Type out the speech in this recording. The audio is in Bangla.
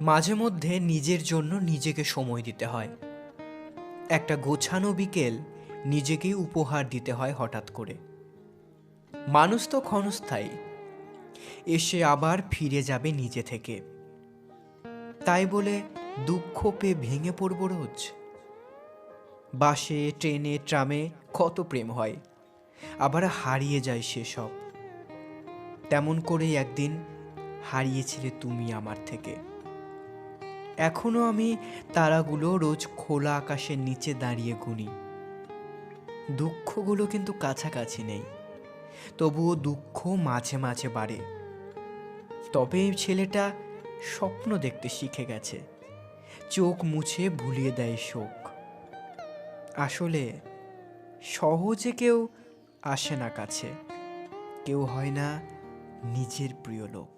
মাঝে মধ্যে নিজের জন্য নিজেকে সময় দিতে হয়। একটা গোছানো বিকেল নিজেকেই উপহার দিতে হয় হঠাৎ করে। মানুষ তো ক্ষণস্থায়ী, এসে আবার ফিরে যাবে নিজে থেকে। তাই বলে দুঃখ পেয়ে ভেঙে পড়ব রোজ? বাসে, ট্রেনে, ট্রামে কত প্রেম হয়, আবার হারিয়ে যায় সেসব। তেমন করেই একদিন হারিয়েছিলে তুমি আমার থেকে। এখনো আমি তারাগুলো রোজ খোলা আকাশের নিচে দাঁড়িয়ে গুনি। দুঃখগুলো কিন্তু কাছাকাছি নেই, তবুও দুঃখ মাঝে মাঝে বাড়ে। তবে এই ছেলেটা স্বপ্ন দেখতে শিখে গেছে, চোখ মুছে ভুলিয়ে দেয় শোক। আসলে সহজে কেউ আসে না কাছে, কেউ হয় না নিজের প্রিয় লোক।